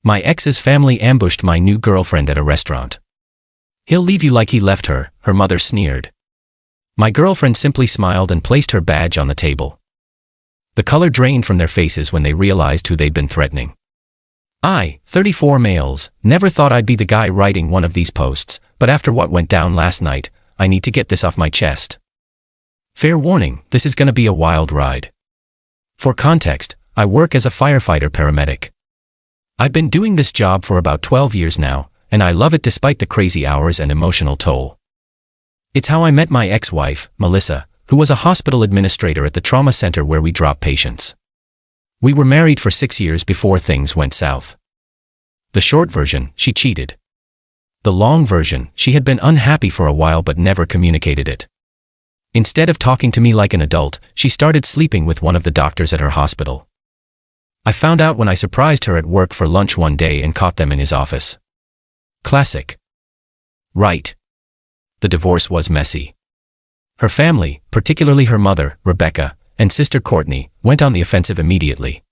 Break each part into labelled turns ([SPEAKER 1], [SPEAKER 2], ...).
[SPEAKER 1] My ex's family ambushed my new girlfriend at a restaurant. He'll leave you like he left her, her mother sneered. My girlfriend simply smiled and placed her badge on the table. The color drained from their faces when they realized who they'd been threatening. I, 34 males, never thought I'd be the guy writing one of these posts, but after what went down last night, I need to get this off my chest. Fair warning, this is gonna be a wild ride. For context, I work as a firefighter paramedic. I've been doing this job for about 12 years now, and I love it despite the crazy hours and emotional toll. It's how I met my ex-wife, Melissa, who was a hospital administrator at the trauma center where we drop patients. We were married for 6 years before things went south. The short version, she cheated. The long version, she had been unhappy for a while but never communicated it. Instead of talking to me like an adult, she started sleeping with one of the doctors at her hospital. I found out when I surprised her at work for lunch one day and caught them in his office. Classic. Right. The divorce was messy. Her family, particularly her mother, Rebecca, and sister Courtney, went on the offensive immediately.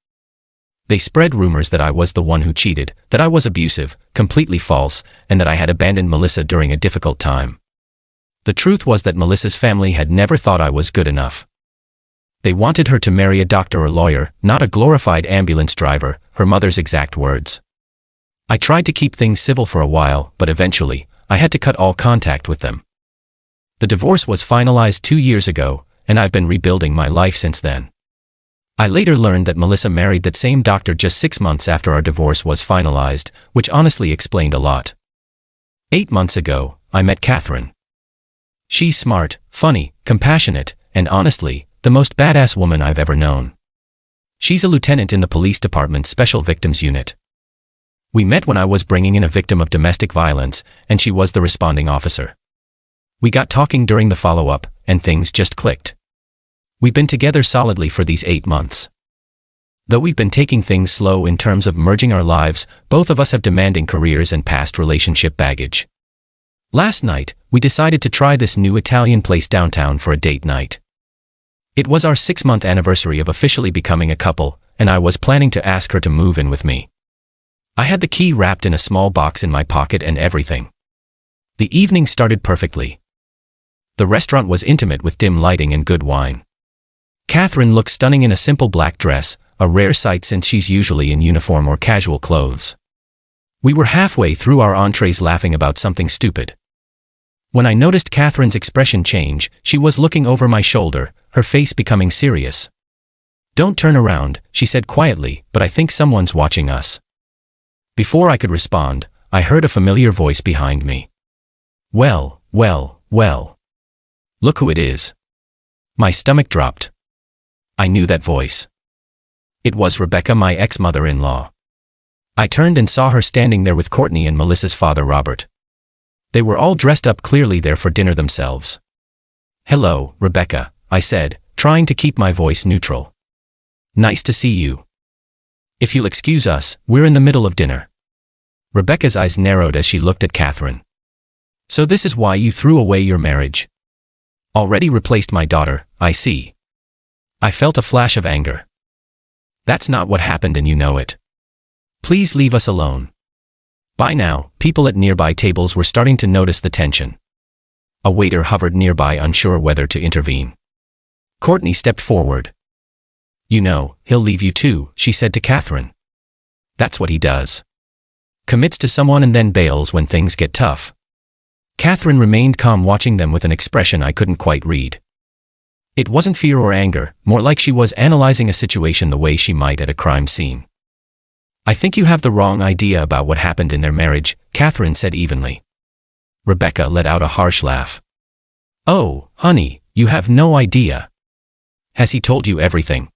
[SPEAKER 1] They spread rumors that I was the one who cheated, that I was abusive, completely false, and that I had abandoned Melissa during a difficult time. The truth was that Melissa's family had never thought I was good enough. They wanted her to marry a doctor or lawyer, not a glorified ambulance driver, her mother's exact words. I tried to keep things civil for a while, but eventually, I had to cut all contact with them. The divorce was finalized 2 years ago, and I've been rebuilding my life since then. I later learned that Melissa married that same doctor just 6 months after our divorce was finalized, which honestly explained a lot. 8 months ago, I met Catherine. She's smart, funny, compassionate, and honestly, the most badass woman I've ever known. She's a lieutenant in the police department's Special Victims Unit. We met when I was bringing in a victim of domestic violence, and she was the responding officer. We got talking during the follow-up, and things just clicked. We've been together solidly for these 8 months. Though we've been taking things slow in terms of merging our lives, both of us have demanding careers and past relationship baggage. Last night, we decided to try this new Italian place downtown for a date night. It was our 6-month anniversary of officially becoming a couple, and I was planning to ask her to move in with me. I had the key wrapped in a small box in my pocket and everything. The evening started perfectly. The restaurant was intimate with dim lighting and good wine. Catherine looked stunning in a simple black dress, a rare sight since she's usually in uniform or casual clothes. We were halfway through our entrees laughing about something stupid. When I noticed Catherine's expression change, she was looking over my shoulder, her face becoming serious. "Don't turn around," she said quietly, "but I think someone's watching us." Before I could respond, I heard a familiar voice behind me. Well. Look who it is." My stomach dropped. I knew that voice. It was Rebecca, my ex-mother-in-law. I turned and saw her standing there with Courtney and Melissa's father, Robert. They were all dressed up, clearly there for dinner themselves. "Hello, Rebecca," I said, trying to keep my voice neutral. "Nice to see you. If you'll excuse us, we're in the middle of dinner." Rebecca's eyes narrowed as she looked at Catherine. "So this is why you threw away your marriage? Already replaced my daughter, I see." I felt a flash of anger. "That's not what happened and you know it. Please leave us alone." By now, people at nearby tables were starting to notice the tension. A waiter hovered nearby, unsure whether to intervene. Courtney stepped forward. "You know, he'll leave you too," she said to Catherine. "That's what he does. Commits to someone and then bails when things get tough." Catherine remained calm, watching them with an expression I couldn't quite read. It wasn't fear or anger, more like she was analyzing a situation the way she might at a crime scene. "I think you have the wrong idea about what happened in their marriage," Catherine said evenly. Rebecca let out a harsh laugh. "Oh, honey, you have no idea. Has he told you everything?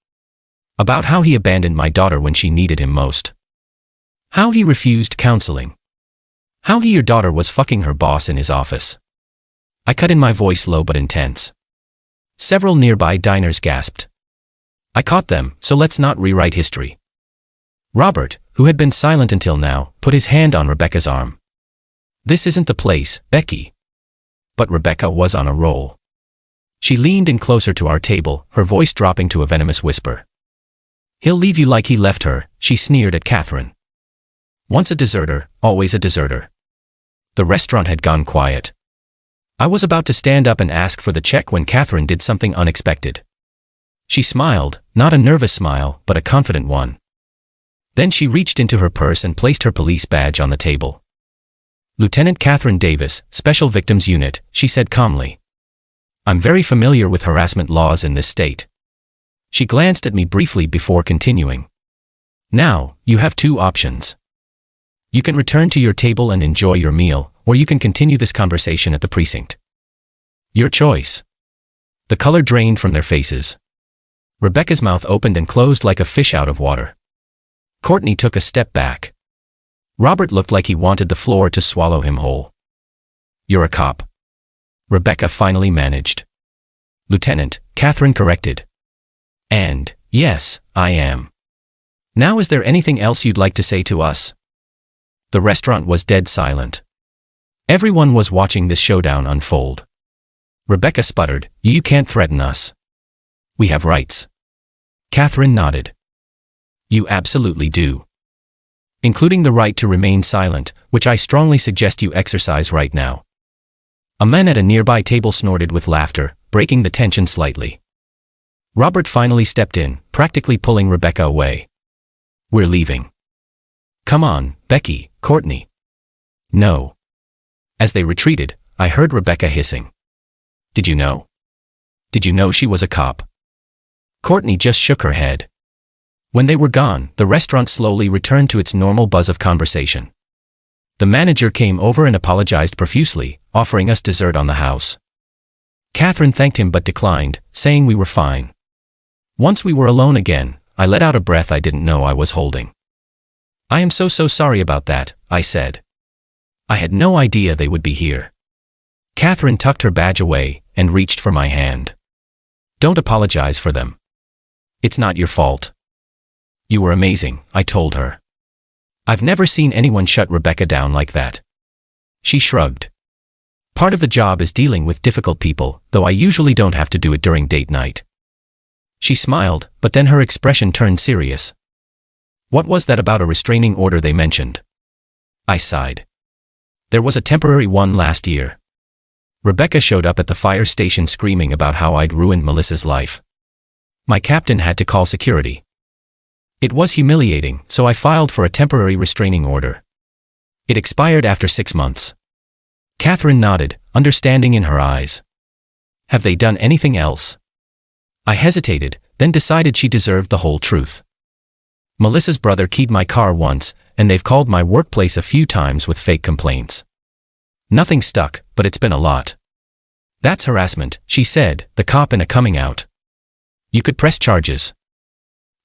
[SPEAKER 1] About how he abandoned my daughter when she needed him most? How he refused counseling? How your daughter was fucking her boss in his office?" I cut in, my voice low but intense. Several nearby diners gasped. I caught them, so let's not rewrite history. Robert, who had been silent until now, put his hand on Rebecca's arm. "This isn't the place, Becky." But Rebecca was on a roll. She leaned in closer to our table, her voice dropping to a venomous whisper. "He'll leave you like he left her," she sneered at Catherine. Once a deserter, always a deserter. The restaurant had gone quiet. I was about to stand up and ask for the check when Catherine did something unexpected. She smiled, not a nervous smile, but a confident one. Then she reached into her purse and placed her police badge on the table. "Lieutenant Catherine Davis, Special Victims Unit," she said calmly. "I'm very familiar with harassment laws in this state." She glanced at me briefly before continuing. "Now, you have two options. You can return to your table and enjoy your meal, or you can continue this conversation at the precinct. Your choice." The color drained from their faces. Rebecca's mouth opened and closed like a fish out of water. Courtney took a step back. Robert looked like he wanted the floor to swallow him whole. "You're a cop," Rebecca finally managed. "Lieutenant," Catherine corrected. "And, yes, I am. Now, is there anything else you'd like to say to us?" The restaurant was dead silent. Everyone was watching this showdown unfold. Rebecca sputtered, "You can't threaten us. We have rights." Catherine nodded. "You absolutely do. Including the right to remain silent, which I strongly suggest you exercise right now." A man at a nearby table snorted with laughter, breaking the tension slightly. Robert finally stepped in, practically pulling Rebecca away. "We're leaving." "Come on, Becky, Courtney." "No." As they retreated, I heard Rebecca hissing. "Did you know? Did you know she was a cop?" Courtney just shook her head. When they were gone, the restaurant slowly returned to its normal buzz of conversation. The manager came over and apologized profusely, offering us dessert on the house. Catherine thanked him but declined, saying we were fine. Once we were alone again, I let out a breath I didn't know I was holding. "I am so sorry about that," I said. "I had no idea they would be here." Catherine tucked her badge away and reached for my hand. "Don't apologize for them. It's not your fault. You were amazing," I told her. I've never seen anyone shut Rebecca down like that. She shrugged. "Part of the job is dealing with difficult people, though I usually don't have to do it during date night." She smiled, but then her expression turned serious. "What was that about a restraining order they mentioned?" I sighed. "There was a temporary one last year. Rebecca showed up at the fire station screaming about how I'd ruined Melissa's life. My captain had to call security. It was humiliating, so I filed for a temporary restraining order. It expired after 6 months." Catherine nodded, understanding in her eyes. "Have they done anything else?" I hesitated, then decided she deserved the whole truth. "Melissa's brother keyed my car once, and they've called my workplace a few times with fake complaints. Nothing stuck, but it's been a lot." "That's harassment," she said, the cop in a coming out. "You could press charges."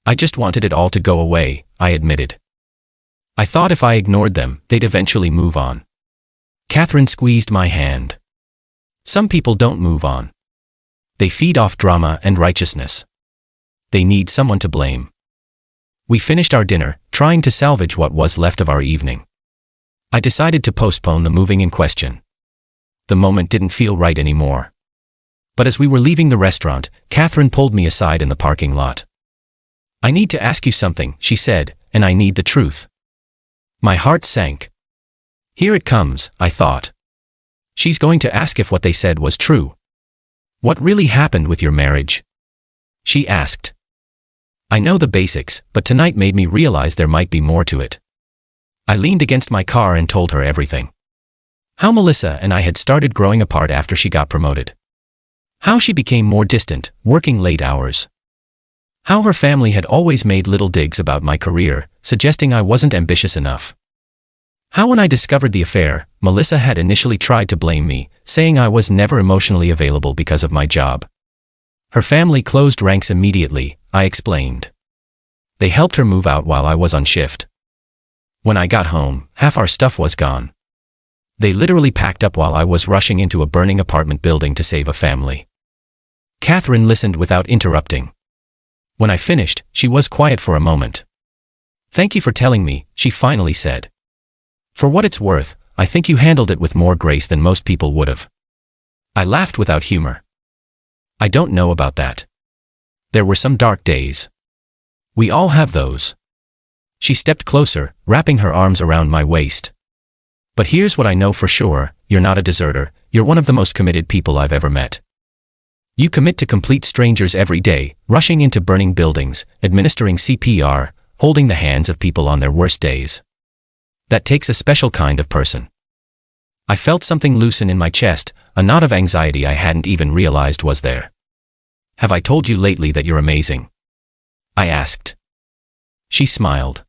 [SPEAKER 1] "I just wanted it all to go away," I admitted. "I thought if I ignored them, they'd eventually move on." Catherine squeezed my hand. "Some people don't move on. They feed off drama and righteousness. They need someone to blame." We finished our dinner, trying to salvage what was left of our evening. I decided to postpone the moving in question. The moment didn't feel right anymore. But as we were leaving the restaurant, Catherine pulled me aside in the parking lot. "I need to ask you something," she said, "and I need the truth." My heart sank. Here it comes, I thought. She's going to ask if what they said was true. "What really happened with your marriage?" she asked. I know the basics, but tonight made me realize there might be more to it. I leaned against my car and told her everything. How Melissa and I had started growing apart after she got promoted. How she became more distant, working late hours. How her family had always made little digs about my career, suggesting I wasn't ambitious enough. How when I discovered the affair, Melissa had initially tried to blame me, saying I was never emotionally available because of my job. Her family closed ranks immediately, I explained. They helped her move out while I was on shift. When I got home, half our stuff was gone. They literally packed up while I was rushing into a burning apartment building to save a family. Catherine listened without interrupting. When I finished, she was quiet for a moment. "Thank you for telling me," she finally said. "For what it's worth, I think you handled it with more grace than most people would have." I laughed without humor. "I don't know about that. There were some dark days. We all have those. She stepped closer, wrapping her arms around my waist. But here's what I know for sure, you're not a deserter, you're one of the most committed people I've ever met. You commit to complete strangers every day, rushing into burning buildings, administering CPR, holding the hands of people on their worst days. That takes a special kind of person. I felt something loosen in my chest, a knot of anxiety I hadn't even realized was there. Have I told you lately that you're amazing? I asked. She smiled.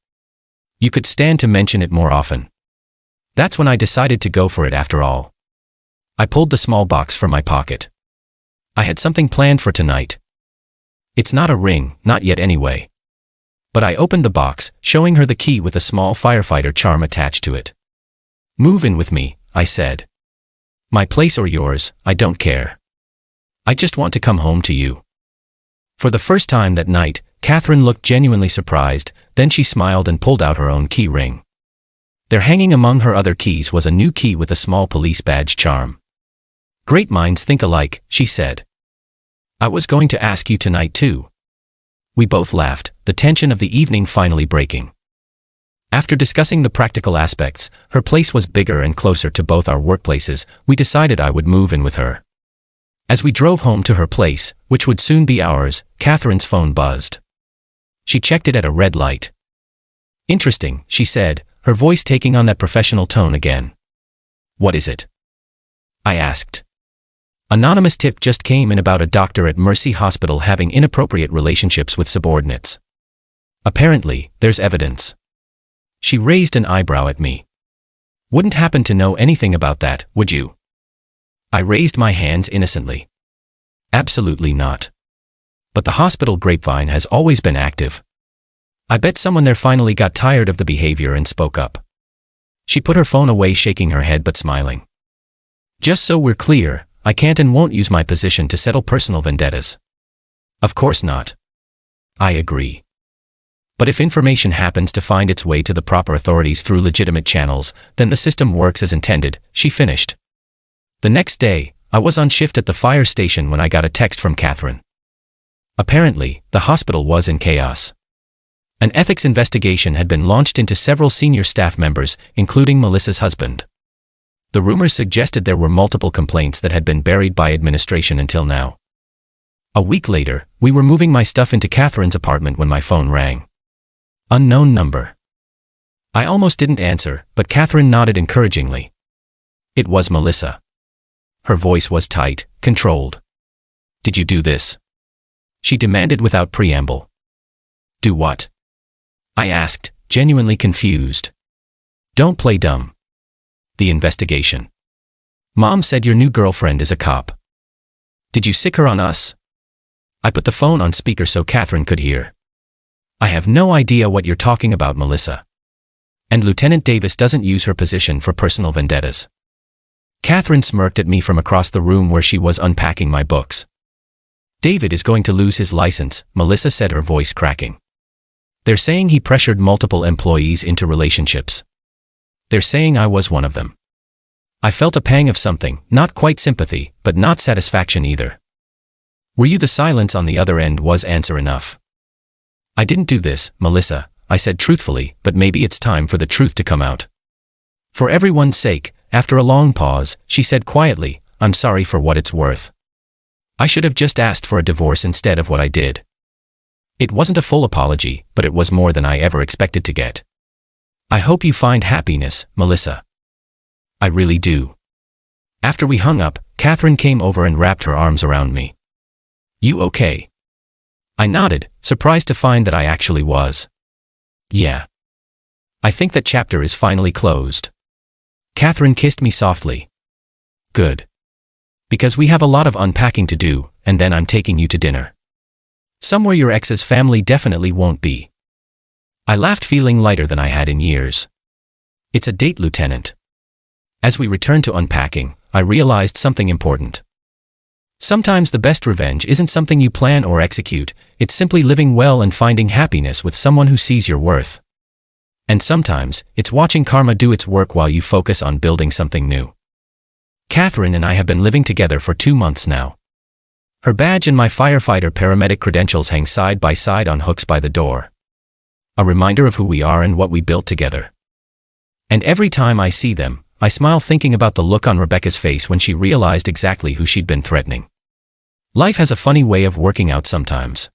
[SPEAKER 1] You could stand to mention it more often. That's when I decided to go for it after all. I pulled the small box from my pocket. I had something planned for tonight. It's not a ring, not yet anyway. But I opened the box, showing her the key with a small firefighter charm attached to it. Move in with me, I said. My place or yours, I don't care. I just want to come home to you. For the first time that night, Catherine looked genuinely surprised, then she smiled and pulled out her own key ring. There hanging among her other keys was a new key with a small police badge charm. Great minds think alike, she said. I was going to ask you tonight too. We both laughed, the tension of the evening finally breaking. After discussing the practical aspects, her place was bigger and closer to both our workplaces, we decided I would move in with her. As we drove home to her place, which would soon be ours, Catherine's phone buzzed. She checked it at a red light. Interesting, she said, her voice taking on that professional tone again. What is it? I asked. Anonymous tip just came in about a doctor at Mercy Hospital having inappropriate relationships with subordinates. Apparently, there's evidence. She raised an eyebrow at me. Wouldn't happen to know anything about that, would you? I raised my hands innocently. Absolutely not. But the hospital grapevine has always been active. I bet someone there finally got tired of the behavior and spoke up. She put her phone away, shaking her head but smiling. Just so we're clear, I can't and won't use my position to settle personal vendettas. Of course not. I agree. But if information happens to find its way to the proper authorities through legitimate channels, then the system works as intended, she finished. The next day, I was on shift at the fire station when I got a text from Catherine. Apparently, the hospital was in chaos. An ethics investigation had been launched into several senior staff members, including Melissa's husband. The rumors suggested there were multiple complaints that had been buried by administration until now. A week later, we were moving my stuff into Catherine's apartment when my phone rang. Unknown number. I almost didn't answer, but Catherine nodded encouragingly. It was Melissa. Her voice was tight, controlled. Did you do this? She demanded without preamble. Do what? I asked, genuinely confused. Don't play dumb. The investigation. Mom said your new girlfriend is a cop. Did you sick her on us? I put the phone on speaker so Catherine could hear. I have no idea what you're talking about, Melissa. And Lieutenant Davis doesn't use her position for personal vendettas. Catherine smirked at me from across the room where she was unpacking my books. David is going to lose his license, Melissa said, her voice cracking. They're saying he pressured multiple employees into relationships. They're saying I was one of them. I felt a pang of something, not quite sympathy, but not satisfaction either. Were you? The silence on the other end was answer enough. I didn't do this, Melissa, I said truthfully, but maybe it's time for the truth to come out. For everyone's sake, after a long pause, she said quietly, I'm sorry for what it's worth. I should have just asked for a divorce instead of what I did. It wasn't a full apology, but it was more than I ever expected to get. I hope you find happiness, Melissa. I really do. After we hung up, Catherine came over and wrapped her arms around me. You okay? I nodded, surprised to find that I actually was. Yeah. I think that chapter is finally closed. Catherine kissed me softly. Good. Because we have a lot of unpacking to do, and then I'm taking you to dinner. Somewhere your ex's family definitely won't be. I laughed, feeling lighter than I had in years. It's a date, Lieutenant. As we returned to unpacking, I realized something important. Sometimes the best revenge isn't something you plan or execute, it's simply living well and finding happiness with someone who sees your worth. And sometimes, it's watching karma do its work while you focus on building something new. Catherine and I have been living together for 2 months now. Her badge and my firefighter paramedic credentials hang side by side on hooks by the door. a reminder of who we are and what we built together. And every time I see them, I smile thinking about the look on Rebecca's face when she realized exactly who she'd been threatening. Life has a funny way of working out sometimes.